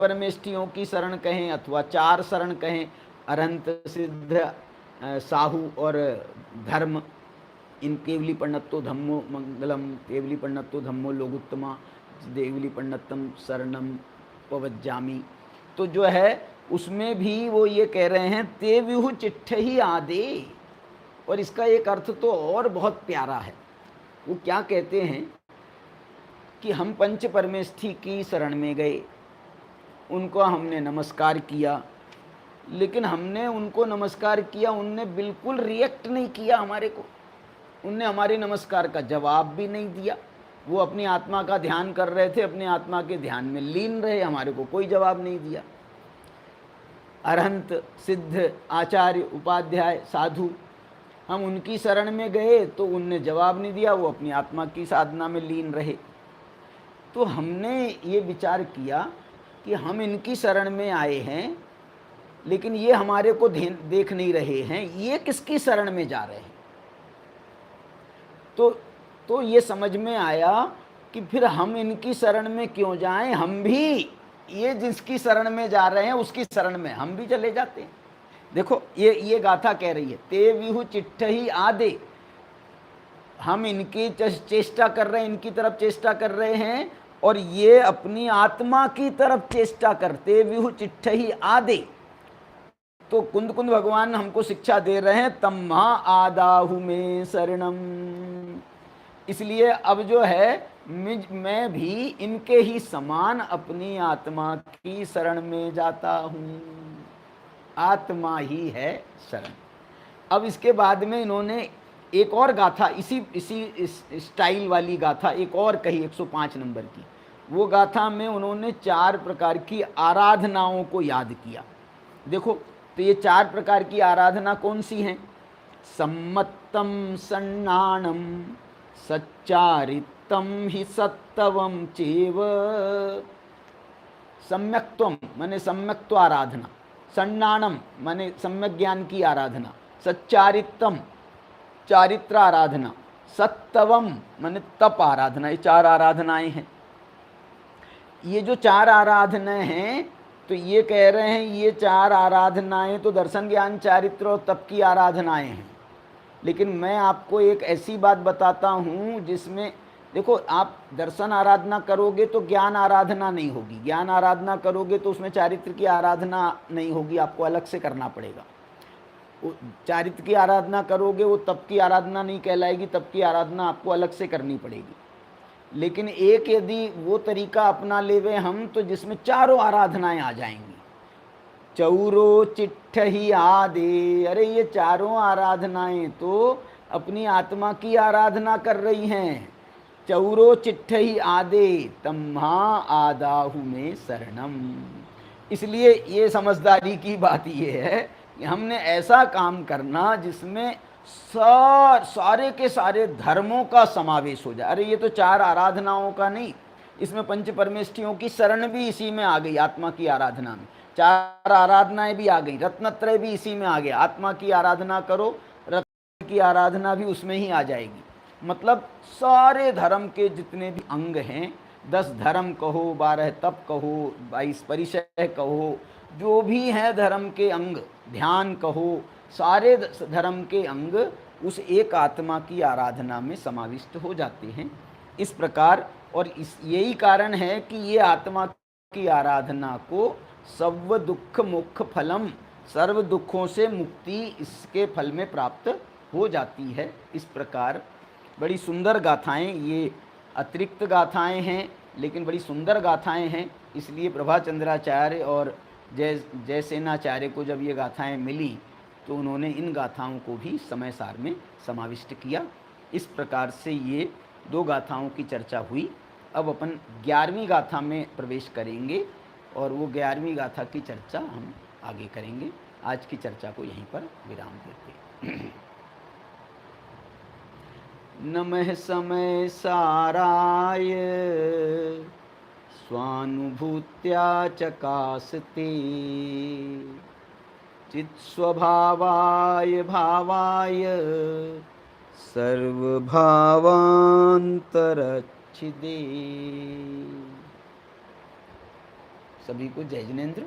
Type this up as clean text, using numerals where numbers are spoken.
परमेष्ठियों की शरण कहें अथवा चार शरण कहें, अरहंत, सिद्ध, साहू और धर्म, इन केवली पन्नत्तो धम्मो मंगलम, केवली पन्नत्तो धम्मो लोगुत्तमा, देवली पन्नतम शरणम पवज्जामी। तो जो है उसमें भी वो ये कह रहे हैं ते विहु चिट्ठ ही आदे। और इसका एक अर्थ तो और बहुत प्यारा है। वो क्या कहते हैं कि हम पंच परमेष्ठी की शरण में गए, उनको हमने नमस्कार किया, लेकिन हमने उनको नमस्कार किया, उनने बिल्कुल रिएक्ट नहीं किया हमारे को, उनने हमारे नमस्कार का जवाब भी नहीं दिया। वो अपनी आत्मा का ध्यान कर रहे थे, अपने आत्मा के ध्यान में लीन रहे, हमारे को कोई जवाब नहीं दिया। अरहंत, सिद्ध, आचार्य, उपाध्याय, साधु, हम उनकी शरण में गए तो उनने जवाब नहीं दिया, वो अपनी आत्मा की साधना में लीन रहे। तो हमने ये विचार किया कि हम इनकी शरण में आए हैं, लेकिन ये हमारे को देख नहीं रहे हैं, ये किसकी शरण में जा रहे हैं। तो ये समझ में आया कि फिर हम इनकी शरण में क्यों जाएं, हम भी ये जिसकी शरण में जा रहे हैं उसकी शरण में हम भी चले जाते हैं। देखो ये गाथा कह रही है, ते विहु चिट्ठ ही आदे, हम इनकी चेष्टा कर रहे हैं, इनकी तरफ चेष्टा कर रहे हैं, और ये अपनी आत्मा की तरफ चेष्टा करते विहु चिट्ठ ही आदे। तो कुंद कुंद भगवान हमको शिक्षा दे रहे हैं, तम्हा आदाहु में शरणम। इसलिए अब जो है मैं भी इनके ही समान अपनी आत्मा की शरण में जाता हूं। आत्मा ही है शरण। अब इसके बाद में इन्होंने एक और गाथा, इसी स्टाइल वाली गाथा एक और कही 105 नंबर की। वो गाथा में उन्होंने 4 प्रकार की आराधनाओं को याद किया। देखो तो ये 4 प्रकार की आराधना कौन सी हैं? सम्मत्तम सन्नाणम सच्चारितम ही सत्तवम चेव। सम्यक्त्वम माने सम्यक्त्व आराधना, सन्नाणम माने सम्यक ज्ञान की आराधना, सच्चारितम चारित्र आराधना, सत्तवम माने तप आराधना। ये 4 आराधनाएं हैं। ये जो 4 आराधनाएं हैं, तो ये कह रहे हैं ये 4 आराधनाएं तो दर्शन ज्ञान चारित्र और तप की आराधनाएं हैं। लेकिन मैं आपको एक ऐसी बात बताता हूँ जिसमें देखो, आप दर्शन आराधना करोगे तो ज्ञान आराधना नहीं होगी, ज्ञान आराधना करोगे तो उसमें चारित्र की आराधना नहीं होगी, आपको अलग से करना पड़ेगा। चारित्र की आराधना करोगे वो तप की आराधना नहीं कहलाएगी, तप की आराधना आपको अलग से करनी पड़ेगी। लेकिन एक यदि वो तरीका अपना लेवे हम, तो जिसमें 4 आराधनाएं आ जाएंगी। चौरो चिट्ठ ही आदे, अरे ये 4 आराधनाएं तो अपनी आत्मा की आराधना कर रही हैं। चौरो चिट्ठ ही आदे तम्हा आदाहु में शरणम। इसलिए ये समझदारी की बात ये है कि हमने ऐसा काम करना जिसमें सारे के सारे धर्मों का समावेश हो जाए। अरे ये तो 4 आराधनाओं का नहीं, इसमें पंच परमेष्ठियों की शरण भी इसी में आ गई, आत्मा की आराधना में 4 आराधनाएं भी आ गई, रत्नत्रय भी इसी में आ गया। आत्मा की आराधना करो, रत्न की आराधना भी उसमें ही आ जाएगी। मतलब सारे धर्म के जितने भी अंग हैं, 10 धर्म कहो, 12 तप कहो, 22 परिचय कहो, जो भी हैं धर्म के अंग, ध्यान कहो, सारे धर्म के अंग उस एक आत्मा की आराधना में समाविष्ट हो जाते हैं। इस प्रकार, और यही कारण है कि ये आत्मा की आराधना को सर्व दुख मुख फलम, सर्व दुखों से मुक्ति इसके फल में प्राप्त हो जाती है। इस प्रकार बड़ी सुंदर गाथाएं, ये अतिरिक्त गाथाएं हैं लेकिन बड़ी सुंदर गाथाएं हैं। इसलिए प्रभाचंद्राचार्य और जयसेनाचार्य को जब ये गाथाएं मिली तो उन्होंने इन गाथाओं को भी समय सार में समाविष्ट किया। इस प्रकार से ये 2 गाथाओं की चर्चा हुई। अब अपन 11वीं गाथा में प्रवेश करेंगे और वो 11वीं गाथा की चर्चा हम आगे करेंगे। आज की चर्चा को यहीं पर विराम देते हैं। नमः समय साराय स्वानुभूत्या चकासते चित्स्वभावाय भावाय सर्वभावान्तरच्छिदे। सभी को जय जिनेन्द्र।